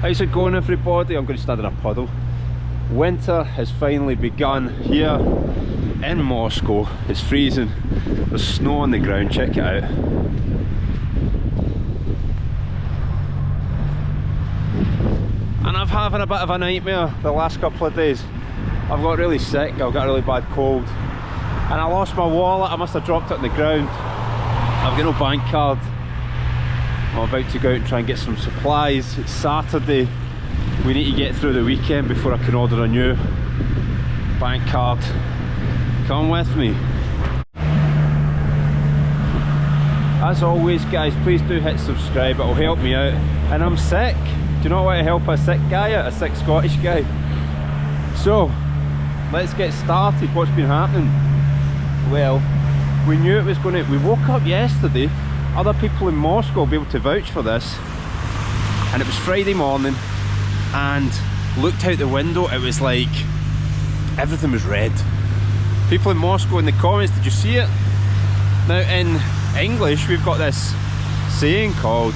How's it going, everybody? I'm going to stand in a puddle. Winter has finally begun here in Moscow. It's freezing. There's snow on the ground, check it out. And I'm having a bit of a nightmare the last couple of days. I've got really sick, I've got a really bad cold. And I lost my wallet, I must have dropped it on the ground. I've got no bank card. I'm about to go out and try and get some supplies. It's Saturday. We need to get through the weekend before I can order a new bank card. Come with me. As always, guys, please do hit subscribe, it'll help me out. And I'm sick. Do you know what to help a sick guy out? A sick Scottish guy. So, let's get started. What's been happening? Well, we knew it was going to... We woke up yesterday. Other people in Moscow will be able to vouch for this. And it was Friday morning, and looked out the window, it was like everything was red. People in Moscow in the comments, did you see it? Now in English we've got this saying called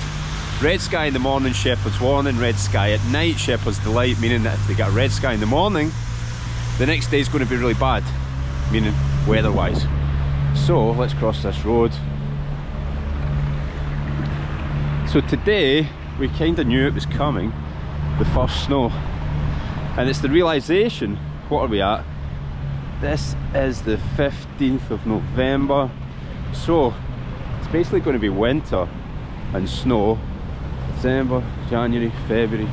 red sky in the morning, shepherd's warning, red sky at night, shepherd's delight, meaning that if they get a red sky in the morning, the next day is going to be really bad, meaning weather-wise. So let's cross this road. So today we kind of knew it was coming, the first snow, and it's the realisation. What are we at? This is the 15th of November, so it's basically going to be winter and snow. December, January, February,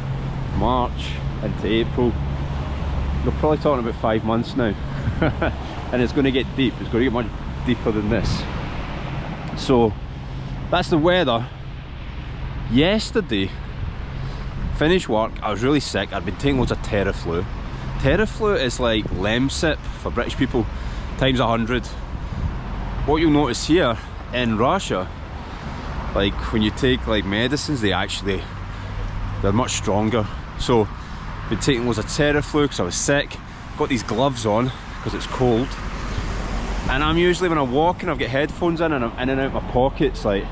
March into April. We're probably talking about 5 months now. And it's going to get deep, it's going to get much deeper than this. So that's the weather. Yesterday, finished work, I was really sick, I'd been taking loads of Terraflu. Terraflu is like Lemsip for British people, times 100. What you'll notice here in Russia, like when you take like medicines, they're much stronger. So, I've been taking loads of Terraflu because I was sick, got these gloves on because it's cold. And I'm usually, when I'm walking, I've got headphones in and I'm in and out my pockets, like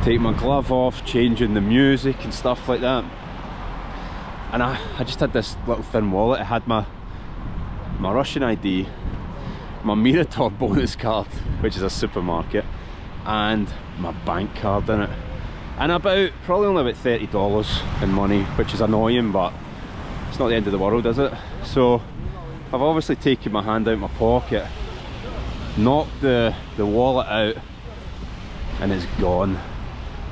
take my glove off, changing the music and stuff like that. And I just had this little thin wallet. It had my Russian ID, my Mirador bonus card, which is a supermarket, and my bank card in it. And probably only about $30 in money, which is annoying, but it's not the end of the world, is it? So I've obviously taken my hand out of my pocket, knocked the wallet out, and it's gone.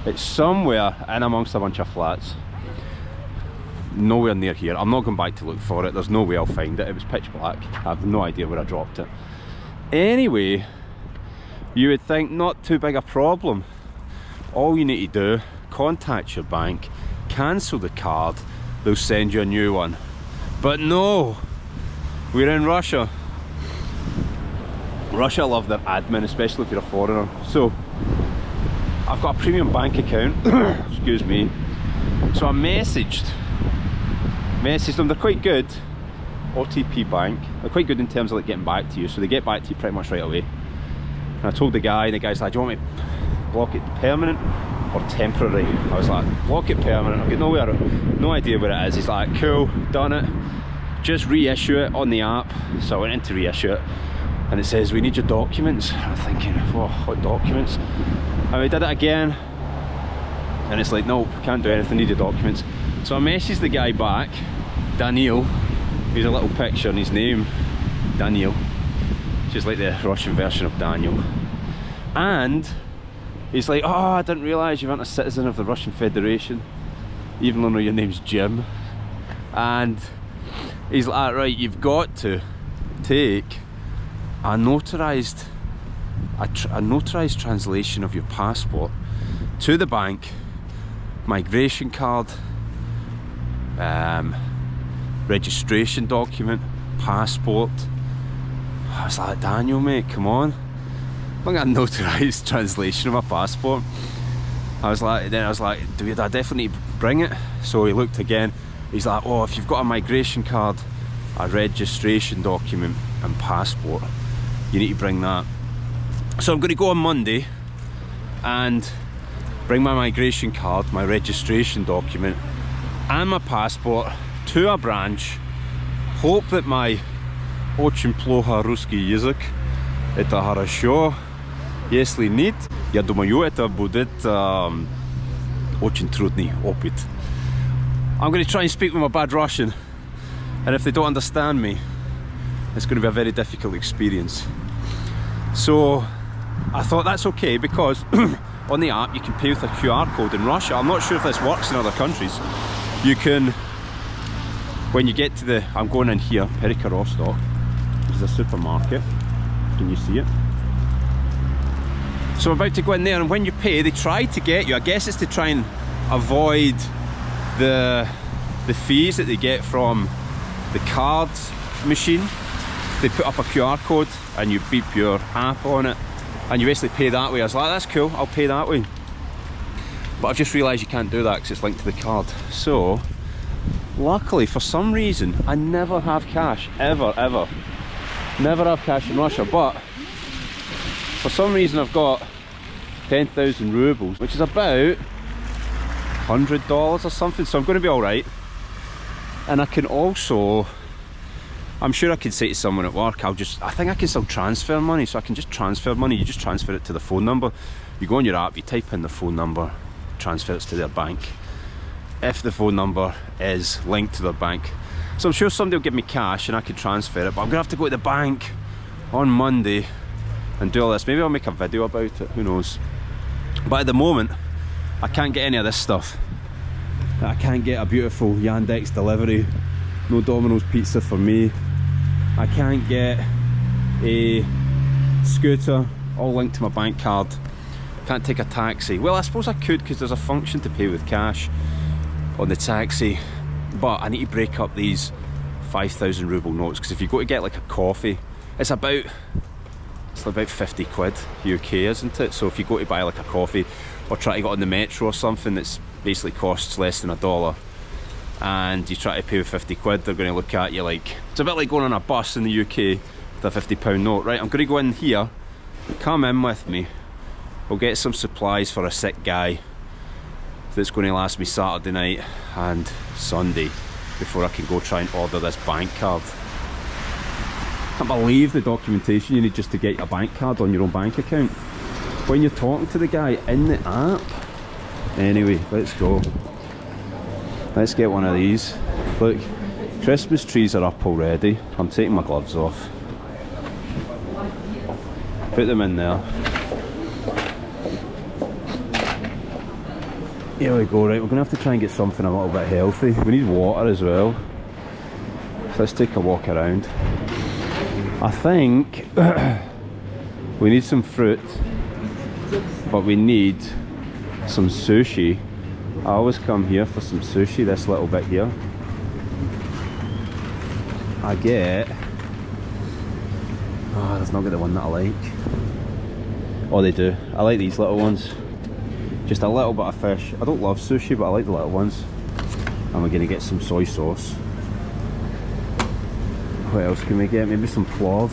It's somewhere in amongst a bunch of flats. Nowhere near here. I'm not going back to look for it. There's no way I'll find it. It was pitch black. I have no idea where I dropped it. Anyway, you would think not too big a problem. All you need to do, contact your bank, cancel the card, they'll send you a new one. But no, we're in Russia. Russia love their admin, especially if you're a foreigner. So I've got a premium bank account. Excuse me. So I messaged them. They're quite good. OTP Bank. They're quite good in terms of like getting back to you. So they get back to you pretty much right away. And I told the guy, and the guy's like, do you want me to block it permanent or temporary? I was like, block it permanent. I've got no idea where it is. He's like, cool, done it. Just reissue it on the app. So I went in to reissue it, and it says, we need your documents. I'm thinking, oh, what documents? And we did it again, and it's like, no, can't do anything, need your documents. So I messaged the guy back, Daniel. Here's a little picture and his name, Daniel. Just like the Russian version of Daniel. And he's like, oh, I didn't realise you weren't a citizen of the Russian Federation, even though your name's Jim. And he's like, right, you've got to take a notarized translation of your passport to the bank, migration card, registration document, passport. I was like, Daniel, mate, come on. I got a notarized translation of my passport. I was like, do I definitely need to bring it? So he looked again. He's like, oh, if you've got a migration card, a registration document and passport, you need to bring that. So I'm going to go on Monday and bring my migration card, my registration document, and my passport to a branch. Hope that my очень плохо русский язык. Это хорошо. Если нет, я думаю, это будет очень трудный опыт. I'm going to try and speak with my bad Russian, and if they don't understand me, it's going to be a very difficult experience. So I thought that's okay, because on the app you can pay with a QR code in Russia. I'm not sure if this works in other countries. You can, when you get to the, I'm going in here, Perika Rostock, this is a supermarket, can you see it? So I'm about to go in there, and when you pay, they try to get you, I guess it's to try and avoid the fees that they get from the card machine. They put up a QR code and you beep your app on it, and you basically pay that way. I was like, that's cool, I'll pay that way. But I've just realised you can't do that because it's linked to the card. So luckily, for some reason, I never have cash, ever. Never have cash in Russia, but for some reason I've got 10,000 rubles, which is about $100 or something, so I'm going to be alright. And I can also, I'm sure I can say to someone at work, I think I can still transfer money, so I can just transfer money. You just transfer it to the phone number. You go on your app, you type in the phone number, transfer it to their bank, if the phone number is linked to their bank. So I'm sure somebody will give me cash and I can transfer it, but I'm going to have to go to the bank on Monday and do all this. Maybe I'll make a video about it, who knows. But at the moment, I can't get any of this stuff. I can't get a beautiful Yandex delivery, no Domino's pizza for me. I can't get a scooter, all linked to my bank card. Can't take a taxi. Well, I suppose I could, because there's a function to pay with cash on the taxi. But I need to break up these 5,000 ruble notes, because if you go to get like a coffee, it's about 50 quid UK, isn't it? So if you go to buy like a coffee or try to get on the metro or something that's basically costs less than $1, and you try to pay with 50 quid, they're going to look at you like, it's a bit like going on a bus in the UK with a £50 note. Right, I'm going to go in here, come in with me, we'll get some supplies for a sick guy that's going to last me Saturday night and Sunday before I can go try and order this bank card. I can't believe the documentation you need just to get a bank card on your own bank account when you're talking to the guy in the app. Anyway, let's go. Let's get one of these. Look, Christmas trees are up already. I'm taking my gloves off. Put them in there. Here we go. Right, we're going to have to try and get something a little bit healthy. We need water as well. So let's take a walk around. I think we need some fruit, but we need some sushi. I always come here for some sushi, this little bit here. I get, oh, that's not got the one that I like. Oh, they do. I like these little ones. Just a little bit of fish. I don't love sushi, but I like the little ones. And we're going to get some soy sauce. What else can we get? Maybe some plov.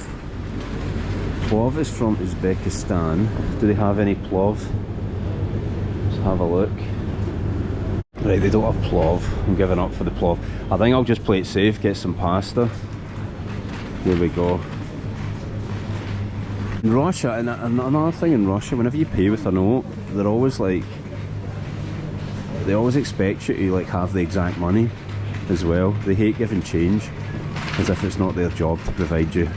Plov is from Uzbekistan. Do they have any plov? Let's have a look. Right, they don't have plov. I'm giving up for the plov. I think I'll just play it safe, get some pasta. Here we go. In Russia, and another thing in Russia, whenever you pay with a note, they're always like, they always expect you to like have the exact money as well. They hate giving change, as if it's not their job to provide you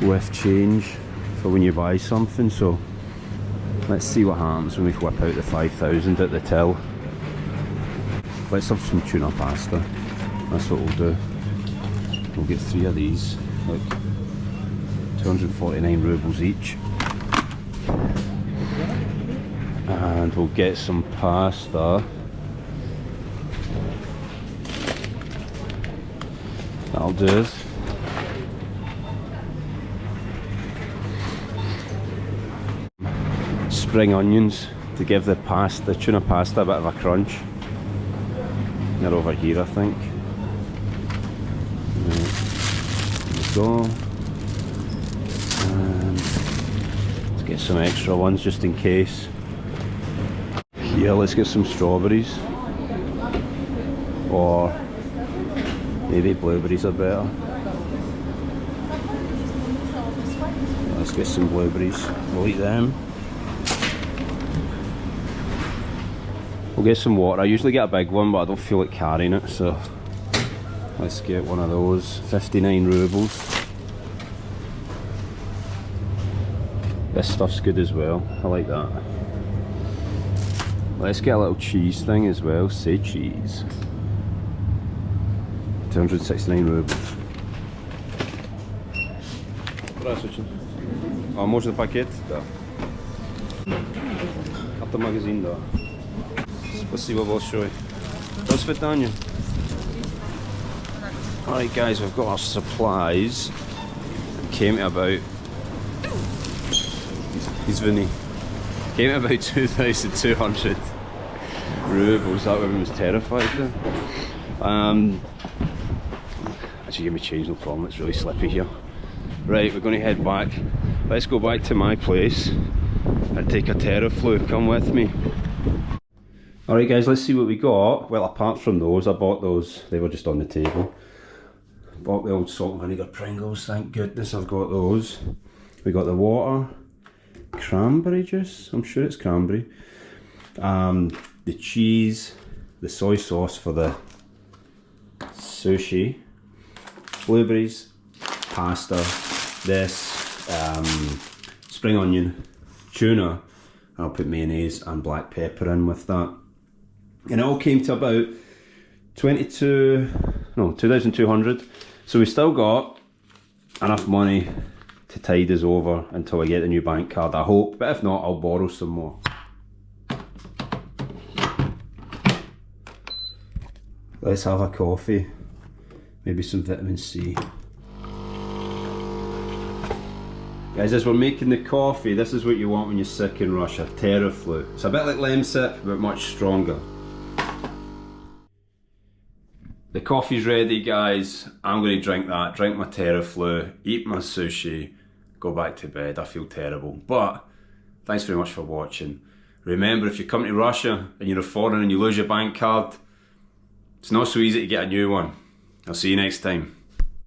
with change for when you buy something. So let's see what happens when we whip out the 5,000 at the till. Let's have some tuna pasta. That's what we'll do. We'll get 3 of these. Look, 249 rubles each. And we'll get some pasta. That'll do it. Spring onions to give the tuna pasta a bit of a crunch. They're over here, I think. There we go. And let's get some extra ones just in case. Here, let's get some strawberries. or maybe blueberries are better. Let's get some blueberries, we'll eat them. We'll get some water. I usually get a big one, but I don't feel like carrying it, so let's get one of those. 59 rubles. This stuff's good as well, I like that. Let's get a little cheese thing as well, say cheese. 269 rubles. Здравствуйте. А можно пакет? Да. Автомагазин, да. Спасибо большое. До свидания. Alright guys, we've got our supplies. Came to about... He's Vinny. Came to about 2,200 rubles. That woman was terrified there. Actually give me change, no problem, it's really slippy here. Right, we're going to head back. Let's go back to my place and take a Terraflu. Come with me. Alright guys, let's see what we got. Well, apart from those, I bought those. They were just on the table. Bought the old salt and vinegar Pringles, thank goodness I've got those. We got the water. Cranberry juice, I'm sure it's cranberry. The cheese. The soy sauce for the sushi. Blueberries. Pasta. This. Spring onion. Tuna. I'll put mayonnaise and black pepper in with that. And it all came to about 2,200. So we still got enough money to tide us over until I get the new bank card, I hope. But if not, I'll borrow some more. Let's have a coffee. Maybe some vitamin C. Guys, as we're making the coffee, this is what you want when you're sick in Russia. Terraflu. It's a bit like Lemsip, but much stronger. The coffee's ready, guys. I'm going to drink that, drink my Terraflu, eat my sushi, go back to bed. I feel terrible. But thanks very much for watching. Remember, if you come to Russia and you're a foreigner and you lose your bank card, it's not so easy to get a new one. I'll see you next time.